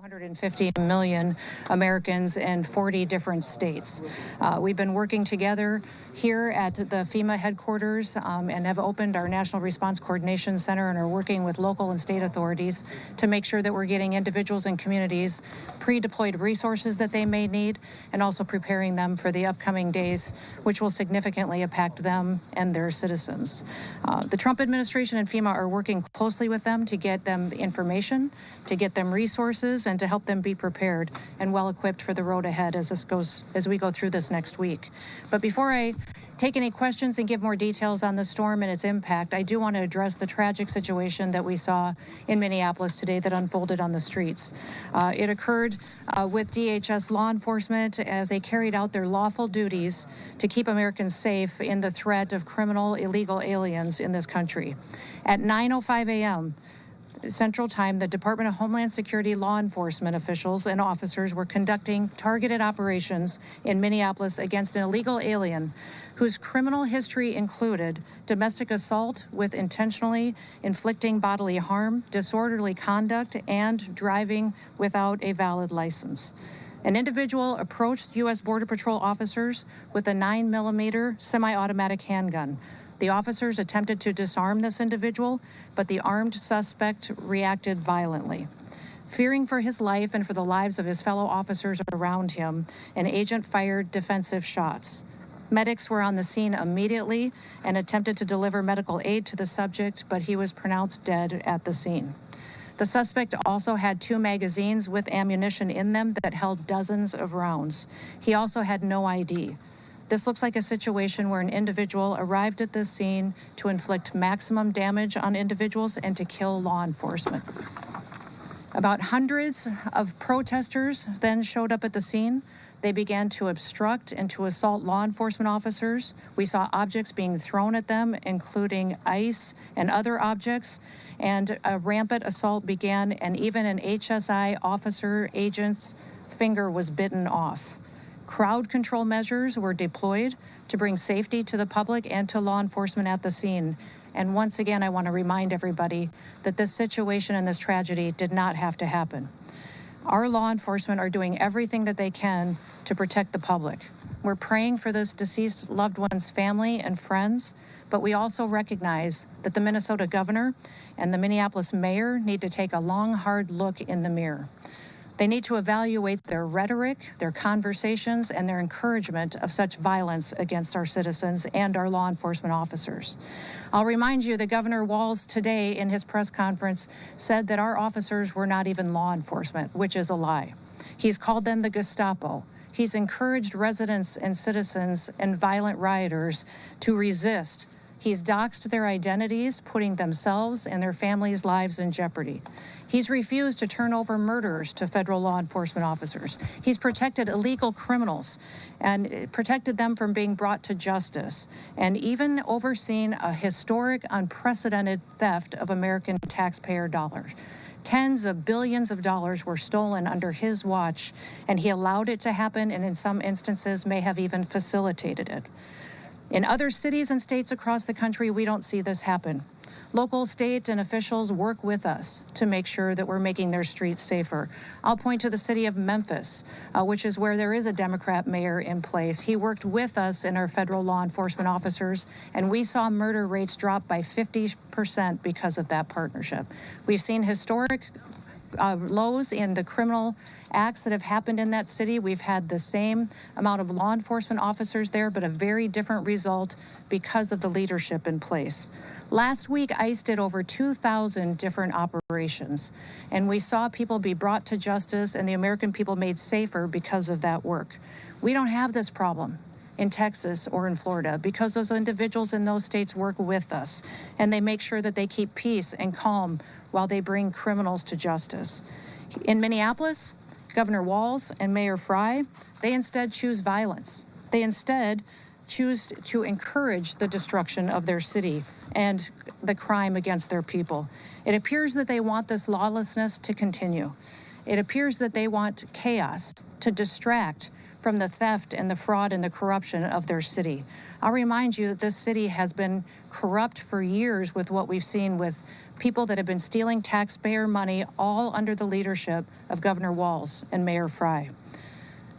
250 million Americans in 40 different states. We've been working together here at the FEMA headquarters and have opened our National Response Coordination Center and are working with local and state authorities to make sure that we're getting individuals and communities pre-deployed resources that they may need and also preparing them for the upcoming days, which will significantly impact them and their citizens. The Trump administration and FEMA are working closely with them to get them information, to get them resources, and to help them be prepared and well equipped for the road ahead as we go through this next week. But before I take any questions and give more details on the storm and its impact, I do want to address the tragic situation that we saw in Minneapolis today that unfolded on the streets. It occurred with DHS law enforcement as they carried out their lawful duties to keep Americans safe in the threat of criminal illegal aliens in this country. At 9:05 a.m. Central Time, the Department of Homeland Security law enforcement officials and officers were conducting targeted operations in Minneapolis against an illegal alien whose criminal history included domestic assault with intentionally inflicting bodily harm, disorderly conduct, and driving without a valid license. An individual approached U.S. Border Patrol officers with a 9mm semi-automatic handgun. The officers attempted to disarm this individual, but the armed suspect reacted violently. Fearing for his life and for the lives of his fellow officers around him, an agent fired defensive shots. Medics were on the scene immediately and attempted to deliver medical aid to the subject, but he was pronounced dead at the scene. The suspect also had 2 magazines with ammunition in them that held dozens of rounds. He also had no ID. This looks like a situation where an individual arrived at this scene to inflict maximum damage on individuals and to kill law enforcement. About hundreds of protesters then showed up at the scene. They began to obstruct and to assault law enforcement officers. We saw objects being thrown at them, including ice and other objects, and a rampant assault began, and even an HSI officer agent's finger was bitten off. Crowd control measures were deployed to bring safety to the public and to law enforcement at the scene. And once again, I want to remind everybody that this situation and this tragedy did not have to happen. Our law enforcement are doing everything that they can to protect the public. We're praying for this deceased loved one's family and friends, but we also recognize that the Minnesota governor and the Minneapolis mayor need to take a long, hard look in the mirror. They need to evaluate their rhetoric, their conversations, and their encouragement of such violence against our citizens and our law enforcement officers. I'll remind you that Governor Walz today in his press conference said that our officers were not even law enforcement, which is a lie. He's called them the Gestapo. He's encouraged residents and citizens and violent rioters to resist. He's doxed their identities, putting themselves and their families' lives in jeopardy. He's refused to turn over murderers to federal law enforcement officers. He's protected illegal criminals and protected them from being brought to justice, and even overseen a historic, unprecedented theft of American taxpayer dollars. Tens of billions of dollars were stolen under his watch, and he allowed it to happen, and in some instances may have even facilitated it. In other cities and states across the country, we don't see this happen. Local, state, and officials work with us to make sure that we're making their streets safer. I'll point to the city of Memphis, which is where there is a Democrat mayor in place. He worked with us and our federal law enforcement officers, and we saw murder rates drop by 50% because of that partnership. We've seen historic lows in the criminal acts that have happened in that city. We've had the same amount of law enforcement officers there, but a very different result because of the leadership in place. Last week, ICE did over 2,000 different operations, and we saw people be brought to justice and the American people made safer because of that work. We don't have this problem in Texas or in Florida because those individuals in those states work with us, and they make sure that they keep peace and calm while they bring criminals to justice. In Minneapolis, Governor Walz and Mayor Frey, they instead choose violence. They instead choose to encourage the destruction of their city and the crime against their people. It appears that they want this lawlessness to continue. It appears that they want chaos to distract from the theft and the fraud and the corruption of their city. I'll remind you that this city has been corrupt for years with what we've seen with people that have been stealing taxpayer money, all under the leadership of Governor Walz and Mayor Frey.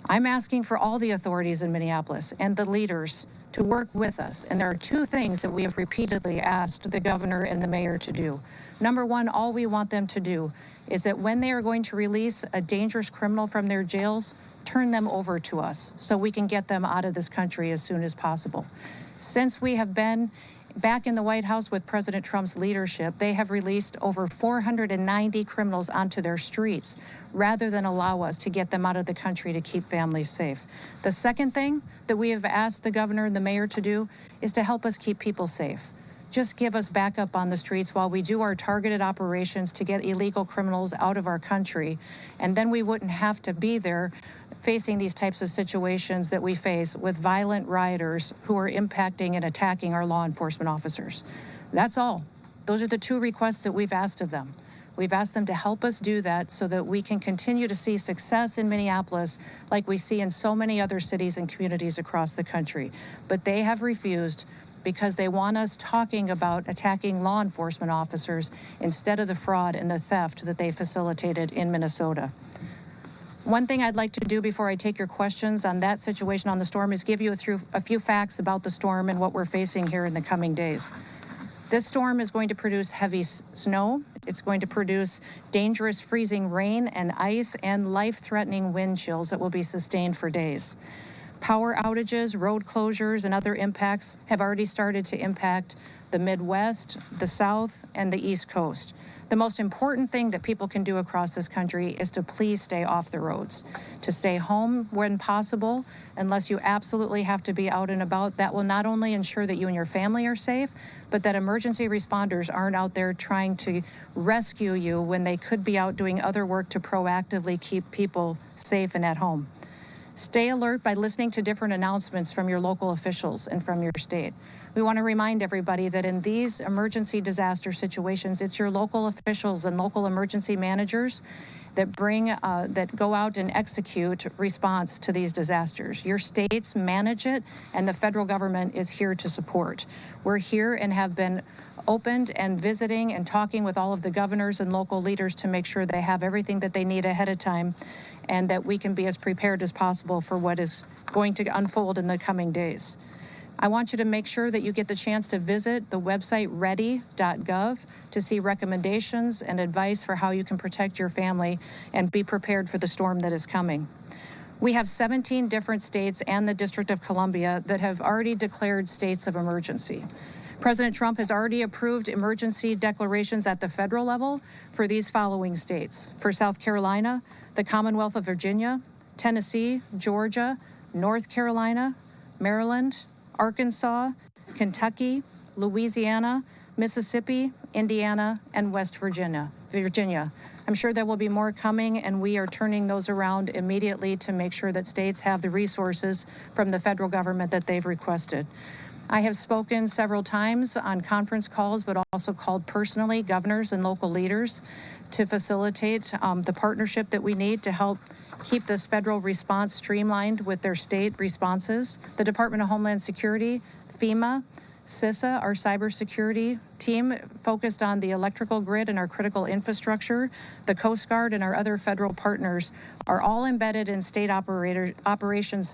I'm asking for all the authorities in Minneapolis and the leaders to work with us. And there are two things that we have repeatedly asked the governor and the mayor to do. Number one, all we want them to do is that when they are going to release a dangerous criminal from their jails, turn them over to us so we can get them out of this country as soon as possible. Since we have been back in the White House with President Trump's leadership, they have released over 490 criminals onto their streets rather than allow us to get them out of the country to keep families safe. The second thing that we have asked the governor and the mayor to do is to help us keep people safe. Just give us backup on the streets while we do our targeted operations to get illegal criminals out of our country, and then we wouldn't have to be there facing these types of situations that we face with violent rioters who are impacting and attacking our law enforcement officers. That's all. Those are the two requests that we've asked of them. We've asked them to help us do that so that we can continue to see success in Minneapolis like we see in so many other cities and communities across the country. But they have refused because they want us talking about attacking law enforcement officers instead of the fraud and the theft that they facilitated in Minnesota. One thing I'd like to do before I take your questions on that situation on the storm is give you a few facts about the storm and what we're facing here in the coming days. This storm is going to produce heavy snow. It's going to produce dangerous freezing rain and ice and life-threatening wind chills that will be sustained for days. Power outages, road closures, and other impacts have already started to impact the Midwest, the South, and the East Coast. The most important thing that people can do across this country is to please stay off the roads, to stay home when possible, unless you absolutely have to be out and about. That will not only ensure that you and your family are safe, but that emergency responders aren't out there trying to rescue you when they could be out doing other work to proactively keep people safe and at home. Stay alert by listening to different announcements from your local officials and from your state. We want to remind everybody that in these emergency disaster situations, it's your local officials and local emergency managers that go out and execute response to these disasters. Your states manage it, and the federal government is here to support. We're here and have been opened and visiting and talking with all of the governors and local leaders to make sure they have everything that they need ahead of time, and that we can be as prepared as possible for what is going to unfold in the coming days. I want you to make sure that you get the chance to visit the website ready.gov to see recommendations and advice for how you can protect your family and be prepared for the storm that is coming. We have 17 different states and the District of Columbia that have already declared states of emergency. President Trump has already approved emergency declarations at the federal level for these following states: for South Carolina, the Commonwealth of Virginia, Tennessee, Georgia, North Carolina, Maryland, Arkansas, Kentucky, Louisiana, Mississippi, Indiana, and West Virginia. I'm sure there will be more coming, and we are turning those around immediately to make sure that states have the resources from the federal government that they've requested. I have spoken several times on conference calls, but also called personally governors and local leaders to facilitate the partnership that we need to help keep this federal response streamlined with their state responses. The Department of Homeland Security, FEMA, CISA, our cybersecurity team focused on the electrical grid and our critical infrastructure. The Coast Guard and our other federal partners are all embedded in state operations